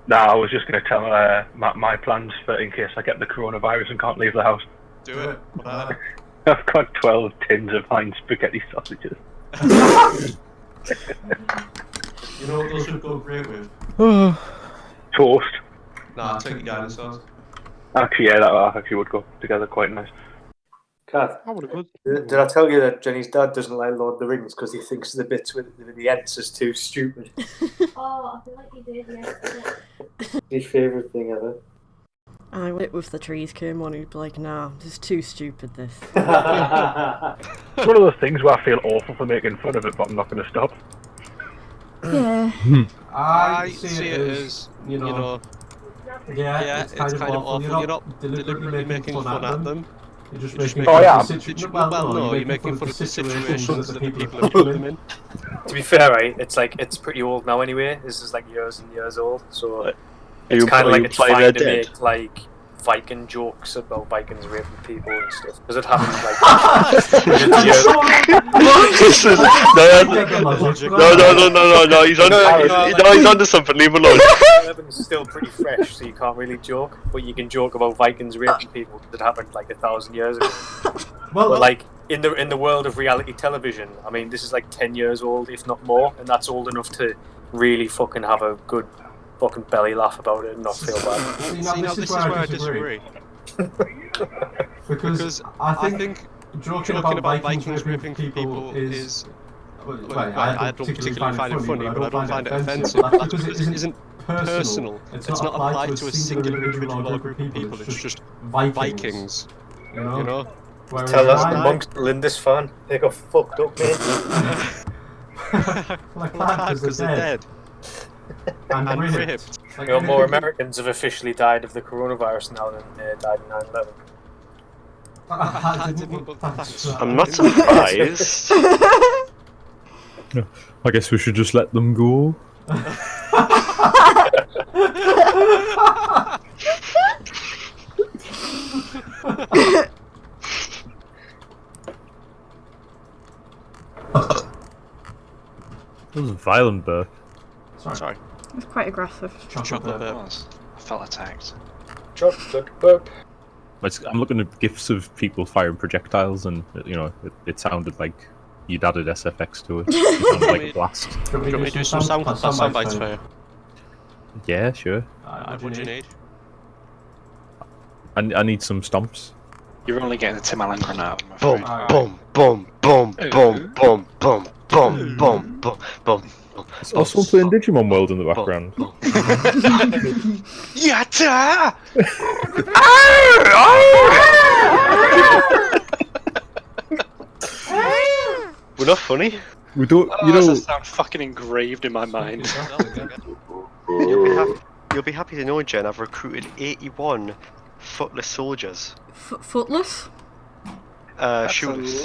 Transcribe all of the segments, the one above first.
No, I was just going to tell my plans for in case I get the coronavirus and can't leave the house. Do it. I've got 12 tins of Heinz spaghetti sausages. You know what those would go great with? Toast. Nah, turkey dinosaurs. Actually, yeah, that actually would go together quite nice. Kath, did I tell you that Jenny's dad doesn't like Lord of the Rings because he thinks the bits with the Ents is too stupid? Oh, I feel like you did, yeah. His favourite thing ever. I went with the trees came on, he'd be like, nah, this is too stupid, this. It's one of those things where I feel awful for making fun of it, but I'm not going to stop. Yeah. I see it as, you know, yeah, it's kind of awful. You're not deliberately making fun at them. You're just making fun of the situation. Well, no, you're making fun of the situations that the people have put them in. To be fair, right, it's pretty old now anyway. This is like years and years old, so it's kind of like it's fine to make like Viking jokes about Vikings raping people and stuff because it happens like no, he's onto something, leave him alone. It's still pretty fresh, so you can't really joke, but you can joke about Vikings raping people that happened like 1,000 years ago. But like in the world of reality television, I mean, this is like 10 years old, if not more, and that's old enough to really fucking have a good fucking belly laugh about it and not feel bad. See, now this is where I disagree. because I think joking about Vikings raping people is... Well, I don't particularly find it funny, but I don't find it offensive. That's because it isn't personal. It's not applied to a single individual or group of people. It's just Vikings. You know? Tell us amongst Lindisfarne, they got fucked up, mate. Like that, because they're dead. And ripped. You know, more Americans have officially died of the coronavirus now than died in 9/11. I'm not surprised. I guess we should just let them go. That was a violent burp. Sorry. It was quite aggressive. Chocolate burp. I felt attacked. Chocolate burp. I'm looking at gifs of people firing projectiles, and you know, it sounded like you'd added SFX to it. It sounded like a blast. Do you want me to do some sound bites for you? Yeah, sure. What do you need? I need some stomps. You're only getting the Tim Allen granite. Boom, boom, boom, boom, boom, boom, boom, boom, boom, boom, boom. There's also playing Digimon World in the background. Yatta! We're not funny. We don't, you know. That sound fucking engraved in my mind. You'll be happy to know, Jen, I've recruited 81 footless soldiers. Footless? Shoeless.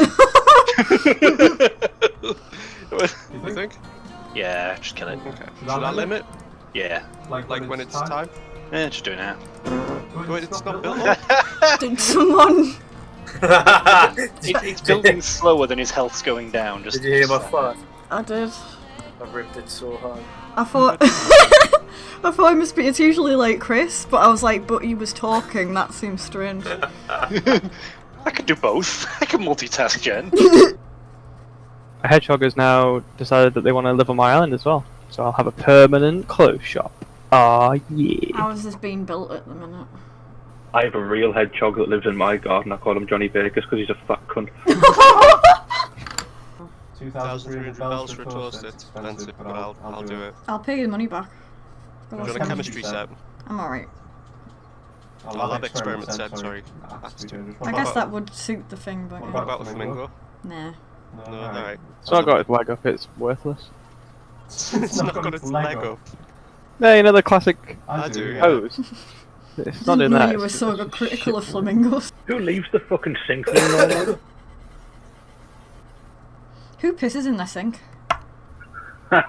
You think? Yeah, just kill it. Okay. Should I limit? Yeah. Like when it's time? Yeah, just do it now. Wait, it's not built up? Did someone... It's building slower than his health's going down. Just. Did you hear my fart? I did. I ripped it so hard. I thought... I thought it must be... It's usually like Chris, but I was like, but he was talking, that seems strange. I could do both. I can multitask, Jen. A hedgehog has now decided that they want to live on my island as well, so I'll have a permanent clothes shop. Ah, yeah. How is this being built at the minute? I have a real hedgehog that lives in my garden. I call him Johnny Bakers because he's a fat cunt. 2,300 bells for a toast. It's expensive, but I'll do it. I'll pay you the money back. Do you want a chemistry set? I'm alright. I'll have experiment set, sorry. I guess that would suit the thing, but What yeah. about the flamingo? Nah. No, alright. It's not got its leg up, it's worthless. It's not got its leg up. No, you know the classic I do, pose. It's not doing that. You were so critical of flamingos. Who leaves the fucking sink clean all over? Who pisses in their sink? Got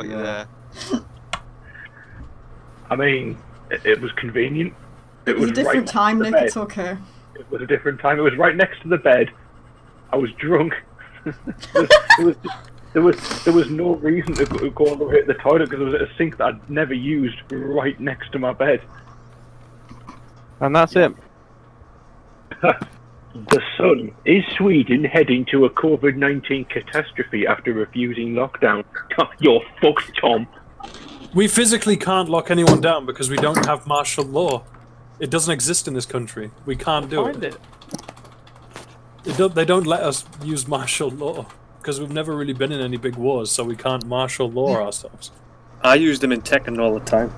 you there. I mean, it was convenient. It was a different right time, next to Nick, the it's bed. okay. It was a different time. It was right next to the bed. I was drunk. it There was no reason to go all the way to the toilet because there was a sink that I'd never used right next to my bed. And that's it. The Sun. Is Sweden heading to a COVID-19 catastrophe after refusing lockdown? You're fucked, Tom. We physically can't lock anyone down because we don't have martial law. It doesn't exist in this country. We can't do it. They don't let us use martial law because we've never really been in any big wars, so we can't martial law ourselves. I use them in Tekken all the time.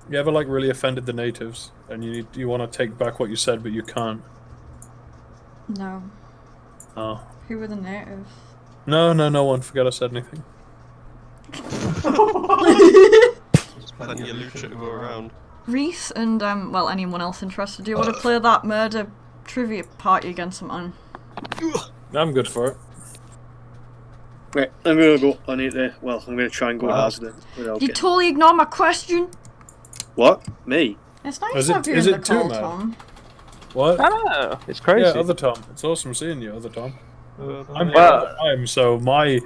You ever like really offended the natives, and you want to take back what you said, but you can't? No. Oh. Who were the natives? No one. Forget I said anything. There's plenty of loot to go around. Reese and well, anyone else interested? Do you want to play that murder trivia party again sometime? I'm good for it. Right, I'm gonna go. I'm gonna try and go to Asda. You totally ignore my question. What? Me? It's nice to have you in the call, Tom. What? I don't know. It's crazy. Yeah, other Tom. It's awesome seeing you, other Tom. I'm here all the time, so my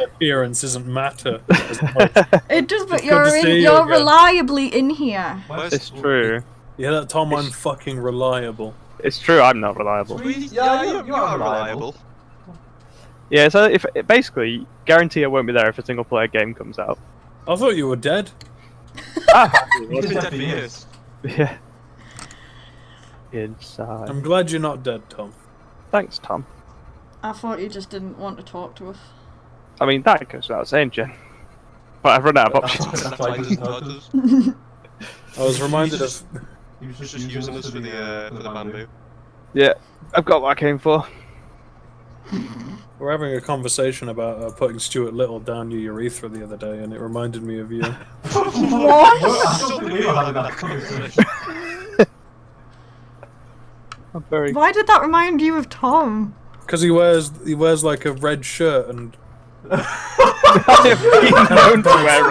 appearance doesn't matter as much. It does, but you're reliably in here. It's true. Yeah, that Tom, I'm fucking reliable. It's true. I'm not reliable. Yeah, you are reliable. Yeah, so if basically guarantee I won't be there if a single player game comes out. I thought you were dead. He's been dead for years. Yeah. Inside. I'm glad you're not dead, Tom. Thanks, Tom. I thought you just didn't want to talk to us. I mean, that goes without saying, Jen. But I've run out of options. I was reminded of... He was just using us for the bamboo. Yeah, I've got what I came for. We're having a conversation about putting Stuart Little down your urethra the other day, and it reminded me of you. What? I'm very... Why did that remind you of Tom? Because he wears like a red shirt and He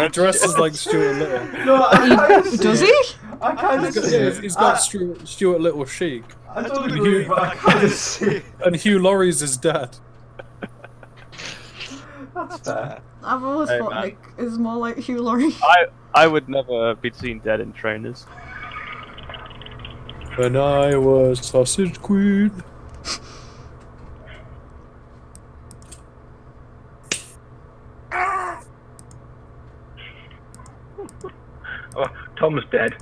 dresses like Stuart Little. Does he? I kind of see it. He's got Stuart Little chic. I don't agree, but I kind of see it. And Hugh Laurie's his dad. That's fair. I've always thought Nick is more like Hugh Laurie. I would never be seen dead in trainers. When I was sausage queen. Oh, Tom's dead.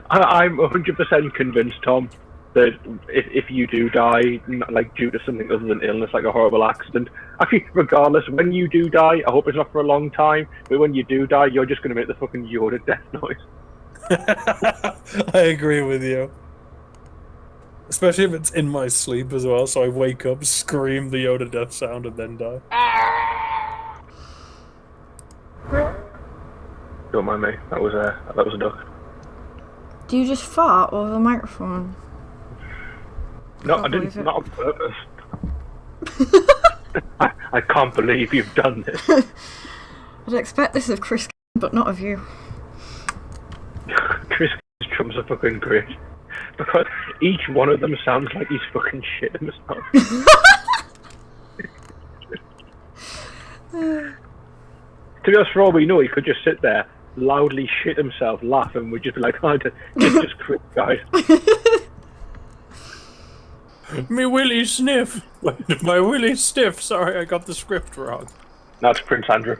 I'm 100% convinced, Tom, that if you do die, like due to something other than illness, like a horrible accident, actually, regardless, when you do die, I hope it's not for a long time, but when you do die, you're just going to make the fucking Yoda death noise. I agree with you. Especially if it's in my sleep as well, so I wake up, scream the Yoda death sound, and then die. Don't mind me, that was a duck. Do you just fart over the microphone? No, I didn't, not on purpose. I can't believe you've done this. I'd expect this of Chris, but not of you. Chris drums are fucking great. Because each one of them sounds like he's fucking shit himself. To be honest, for all we know, he could just sit there, loudly shit himself, laugh, and we'd just be like, oh, just quit, guys. Me willy sniff. My willy stiff. Sorry, I got the script wrong. That's Prince Andrew.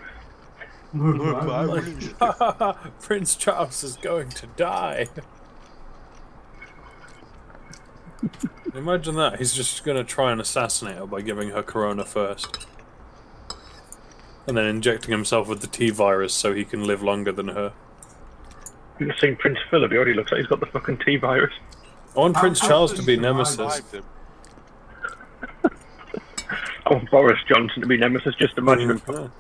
Prince Charles is going to die. Imagine that. He's just going to try and assassinate her by giving her corona first. And then injecting himself with the T-virus so he can live longer than her. You've just seen Prince Philip, he already looks like he's got the fucking T-virus. I want Prince Charles to be Nemesis. I want Boris Johnson to be Nemesis, just imagine him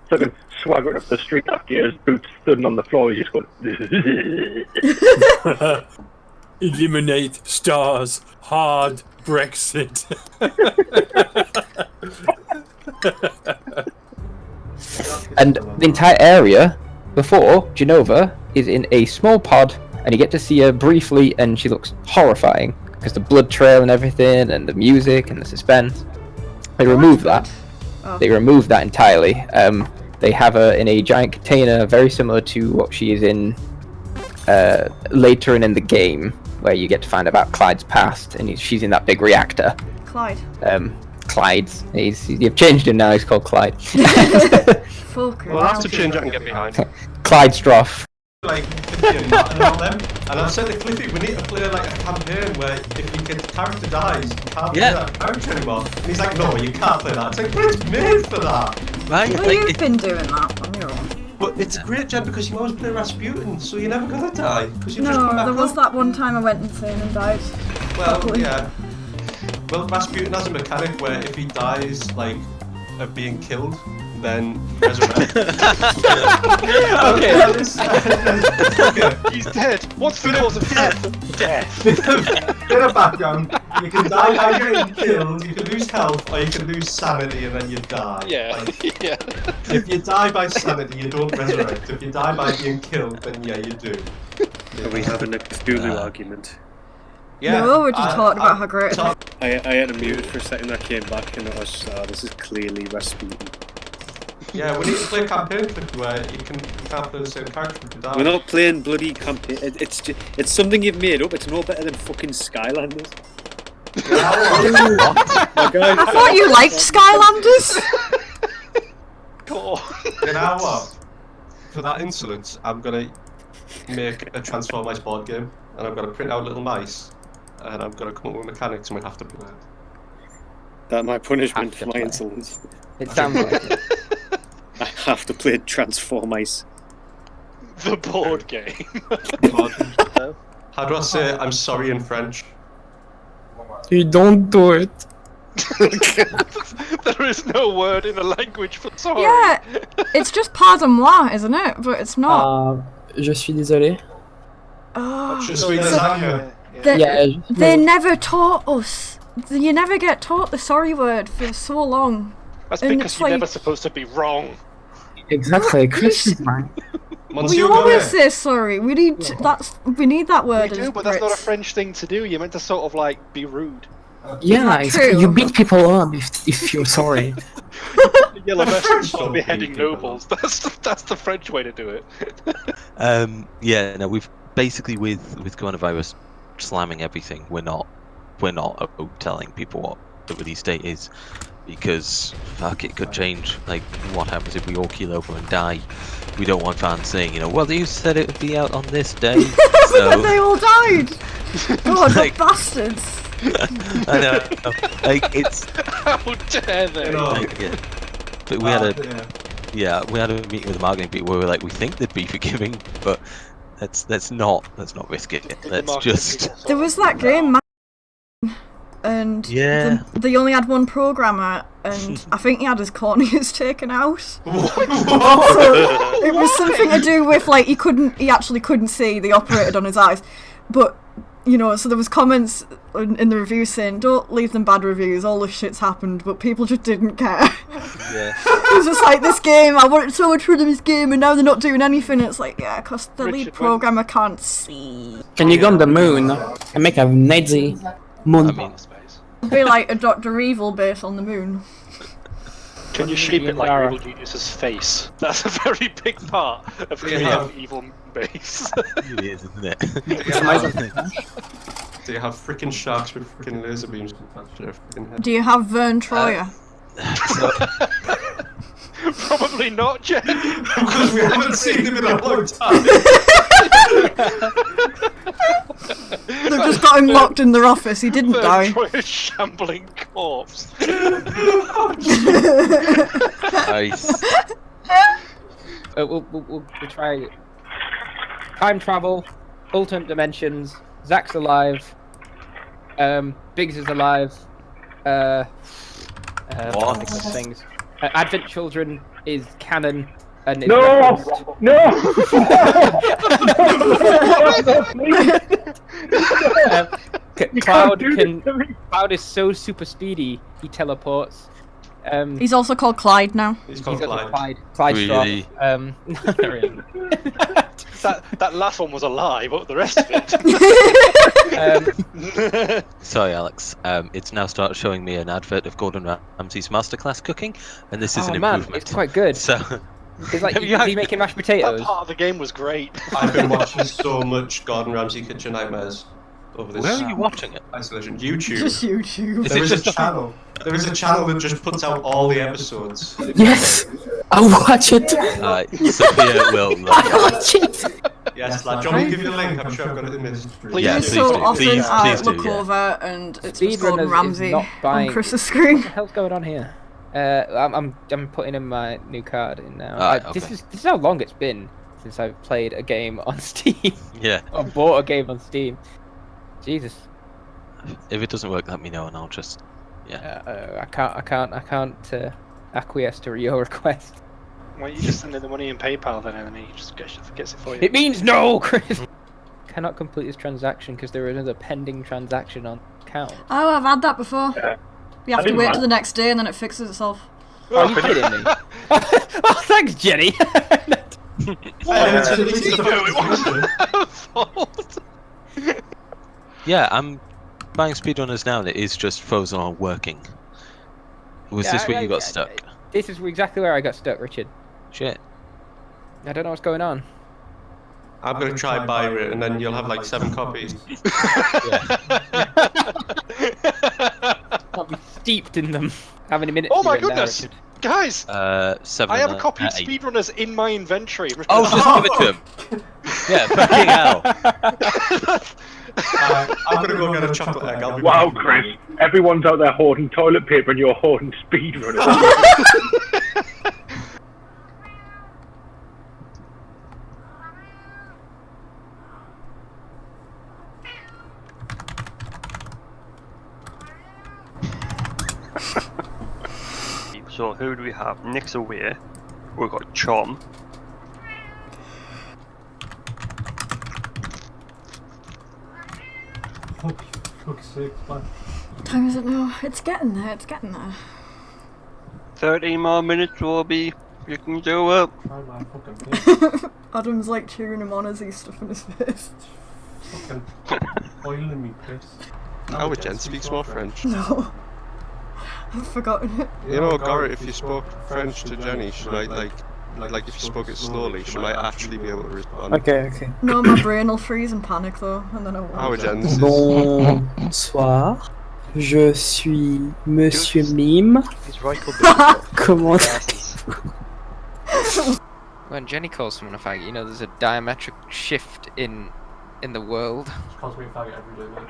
fucking swaggering up the street after his boots stood on the floor, he's just going... Eliminate stars. Hard Brexit. And the entire area before Genova is in a small pod, and you get to see her briefly, and she looks horrifying because the blood trail and everything, and the music and the suspense. They remove that. They remove that entirely. They have her in a giant container, very similar to what she is in later in the game, where you get to find about Clyde's past, and she's in that big reactor. Clyde. Clyde's. You've changed him now. He's called Clyde. We'll have to change it and get behind. Clyde Stroff. Like Cliffy and all them, and I've said to Cliffy, we need to play like a campaign where if your character dies, you can't play that character anymore. And he's like, no, you can't play that. It's like, but it's made for that. Right? Well, you've been doing that on your own. But it's great, Jen, because you always play Rasputin, so you're never gonna die. Because you just come No, back there was up. that one time I went insane and died. Well, Properly. yeah. Well, Rasputin has a mechanic where if he dies, like, of being killed, then resurrect. Okay. He's dead. What's the cause of death? Death. Bit of background. You can die by getting killed, you can lose health, or you can lose sanity and then you die. Yeah. Like, Yeah. if you die by sanity, you don't resurrect. If you die by being killed, then yeah, you do. Are we having a Cthulhu argument? Yeah. No, we're just talking about how great it is. I had to mute it for a second. I came back and I was just, this is clearly Rasputin. Yeah, we need to play campaign where you can't play the same character if you die. We're not playing bloody campaign. It's something you've made up. It's no better than fucking Skylanders. I thought you liked Skylanders. You know what? For that insolence, I'm gonna make a Transformice board game, and I'm gonna print out little mice, and I'm gonna come up with mechanics, and we have to play it. That's my punishment for my insolence. It sounds like it. I have to play Transformice. The board game. How do I say I'm sorry in French? You don't do it. There is no word in the language for sorry. Yeah, it's just pardon-moi, isn't it? But it's not. Je suis désolé. Oh, Je suis lasagna. They never taught us. You never get taught the sorry word for so long. That's And because it's you're like- never supposed to be wrong. Exactly, Chris is right. We always say sorry. We need that word. We as do, but that's not a Brits. French thing to do. You're meant to sort of like be rude. Yeah, True. you beat people up if you're sorry. Yellow vest French for don't beheading beat people nobles. That's the French way to do it. Yeah, no, we've basically with coronavirus slamming everything. We're not telling people what the release date is because fuck, it could change. Like, what happens if we all keel over and die? We don't want fans saying, well, you said it would be out on this day. So They all died. God, Like- the bastards. I know, like it's. How dare they? Yeah. But we had a meeting with the marketing people where we were like, we think they'd be forgiving, but let's not risk it. Let's just. There was that game, and Yeah. they only had one programmer, and I think he had his corneas taken out. So it was something to do with like he actually couldn't see. They operated on his eyes, but so there was comments in the reviews saying, "Don't leave them bad reviews. All this shit's happened," but people just didn't care. Yeah. It was just like, this game, I wanted so much for this game, and now they're not doing anything. It's like, yeah, because the lead Richard, programmer can't see. Can you go on the moon and make a Nazi moon? I mean, Be like a Dr. Evil base on the moon. Can you shape it like Evil Genius's face? That's a very big part of creating evil base. it is, isn't it? Do you have freaking sharks with freaking laser beams? Do you have Vern Troyer? Probably not, Jen. Because we haven't seen him in a long time. They've just got him locked in their office. He didn't die. Troyer's shambling corpse. Nice. We'll try time travel, alternate dimensions. Zach's alive. Biggs is alive. What? Things. Advent Children is canon. And it's No! Cloud is so super speedy he teleports. He's also called Clyde now. He's called Clyde. Clyde Really? Stroff. Not really. That last one was a lie, but the rest of it. Sorry, Alex. It's now started showing me an advert of Gordon Ramsay's masterclass cooking, and this is an improvement. Man, it's quite good. So, it's like is he making mashed potatoes? That part of the game was great. I've been watching so much Gordon Ramsay Kitchen Nightmares over this. Where are you watching it? Isolation. YouTube. Just YouTube. There is a channel. There is a channel that just puts out all the episodes. Yes, I'll watch it. Sophia will. I'll watch it. Yes, lad. Do you want me to give you the link? I'm sure I've got it in this. Yeah, Every so often I do, look yeah. over and it's just Gordon Speedrunners Ramsay is not on buying. Chris's screen. What the hell's going on here? I'm putting in my new card in now. Okay. This is how long it's been since I've played a game on Steam. Yeah. Or bought a game on Steam. Jesus. If it doesn't work, let me know, and I'll just. Yeah. I can't acquiesce to your request. Why don't you just send in the money in PayPal then, and then he just gets it for you? It means no, Chris. Cannot complete this transaction because there is another pending transaction on account. Oh, I've had that before. Yeah. You have to wait till the next day and then it fixes itself. Are you kidding me? Oh, thanks, Jenny. Yeah, I'm buying speedrunners now, and it is just frozen on working. Was this where you got stuck? This is exactly where I got stuck, Richard. Shit. I don't know what's going on. I'm gonna try buy it, and then you'll have like 7 copies. I'll be steeped in them. How many minutes? Oh my are you in now, goodness, Richard? guys! 7. I have a copy of 8. Speedrunners in my inventory. Oh, just give it to him. Yeah, fucking hell. I'm gonna go get a chocolate egg. I'll be Wow, back. Chris. Everyone's out there hoarding toilet paper and you're hoarding speedrunners. So who do we have? Nick's away. We've got Chom. What time is it now? It's getting there, it's getting there. 13 more minutes, Robbie. You can do it. Adam's like cheering him on as he's stuffing his face. Oiling me, Chris. Our Jen speaks more French. No. I've forgotten it. You know, Garrett, if you spoke French to Jenny, she might like if you spoke it slowly, she might actually be able to respond. Okay. No, my brain will freeze and panic though, and then I won't. Our Jen, this is... Bonsoir, je suis Monsieur Mime. Comment When Jenny calls someone a faggot, you know there's a diametric shift in the world. She calls me a faggot every day, mate.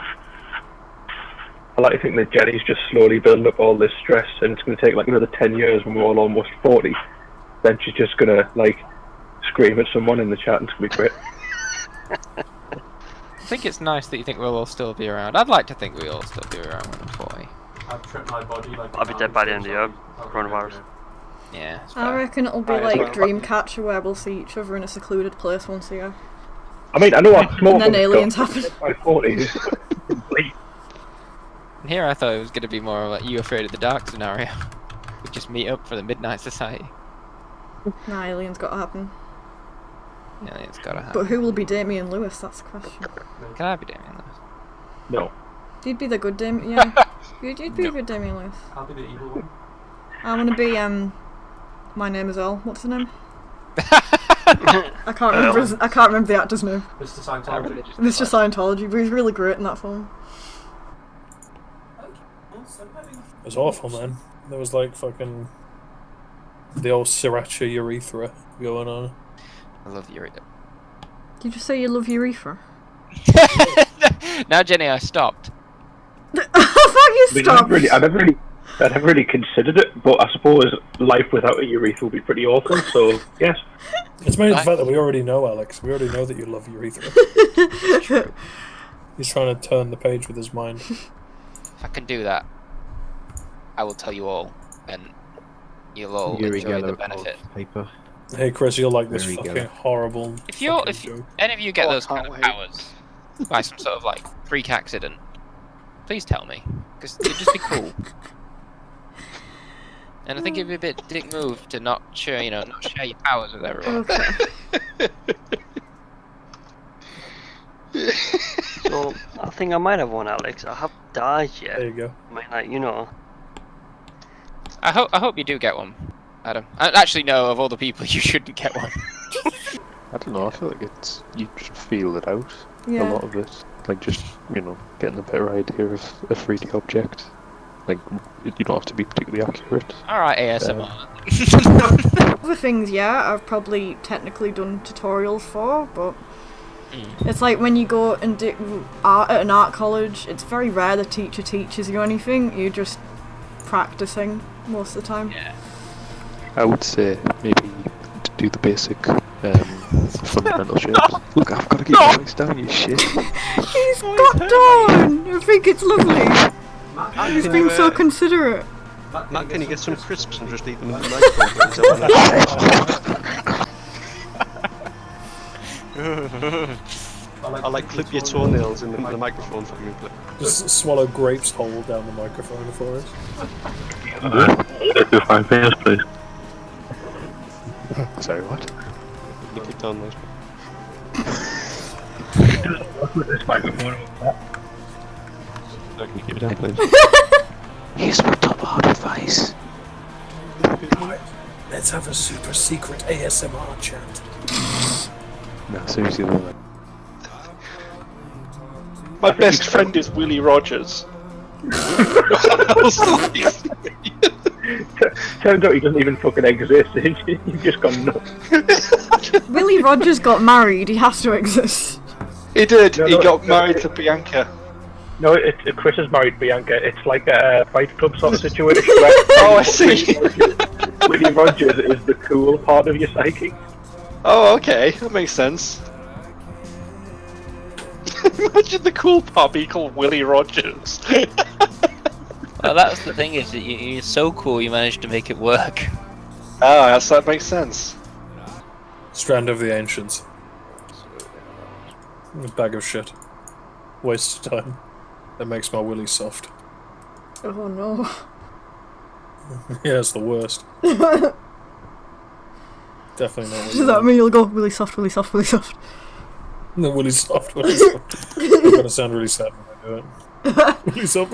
I like to think that Jenny's just slowly building up all this stress, and it's going to take like another 10 years when we're all almost 40. Then she's just going to like scream at someone in the chat and it's going to be great. I think it's nice that you think we'll all still be around. I'd like to think we'll all still be around when I'm 40. I've tripped my body like. I'll be dead by the end of the year. Coronavirus. Yeah. It's I fair. reckon it'll be like Dreamcatcher where we'll see each other in a secluded place once a year. I mean, I know I'm small. And then aliens happen. By 40. And here I thought it was going to be more like You Afraid of the Dark scenario. We just meet up for the Midnight Society. Nah, aliens gotta happen. Yeah, it's gotta happen. But who will be Damian Lewis? That's the question. Can I be Damian Lewis? No. You'd be the good Damian. Yeah. You'd be a good Damian Lewis. I'll be the evil one. I want to be My Name Is Earl. What's his name? I can't remember the actor's name. Mr. Scientology. Mr. Scientology, but he's really great in that film. It was awful, man. There was like fucking the old sriracha urethra going on. I love urethra. Did you just say you love urethra? Now, Jenny, I stopped. I thought you stopped. I never really considered it, but I suppose life without a urethra would be pretty awful. So yes. It's mainly the fact that we already know, Alex. We already know that you love urethra. He's trying to turn the page with his mind. If I can do that, I will tell you all, and you'll all enjoy the benefit. Paper. Hey, Chris, you'll like this Very fucking good. horrible. If any of you get those kind of powers by some sort of like freak accident, please tell me, because it'd just be cool. And I think it'd be a bit dick move to not share your powers with everyone. Okay. So I think I might have one, Alex. I haven't died yet. There you go. I mean, like, you know. I hope you do get one, Adam. Actually, no. Of all the people, you shouldn't get one. I don't know. I feel like you just feel it out. Yeah. A lot of it, like just getting a better idea of a 3D object. Like you don't have to be particularly accurate. All right, ASMR. Other things, yeah, I've probably technically done tutorials for, but it's like when you go and do art at an art college, it's very rare the teacher teaches you anything. You're just practicing most of the time. Yeah. I would say maybe to do the basic fundamental shapes. Look, I've got to get your face down, you shit. He's got done! I think it's lovely. He's been so considerate. Matt, can you get some crisps and just eat them in the microphone? I'll like clip your toenails in the microphone for me, please. Just swallow grapes whole down the microphone for us. 5 pairs, please. Sorry, what? Nick it down, mate. With this microphone. Can you keep it down, please? Here's my top hard advice. Let's have a super secret ASMR chat. No, seriously, though. My best friend is Willie Rogers. Turns out he doesn't even fucking exist. You've just gone nuts. Willie Rogers got married, he has to exist. He did. He got married to Bianca. No, Chris has married Bianca. It's like a Fight Club sort of situation. Oh, I see. Willie Rogers is the cool part of your psyche. Oh, okay. That makes sense. Imagine the cool part being called Willie Rogers. Well, that's the thing, is that you're so cool you managed to make it work. Ah, yes, that makes sense. Strand of the Ancients. A bag of shit. Waste of time. That makes my willy soft. Oh no. Yeah, it's the worst. Definitely not. Does that mean you'll go really soft, really soft, really soft? No, willy soft, willy soft. I'm gonna sound really sad when I do it. Willy soft.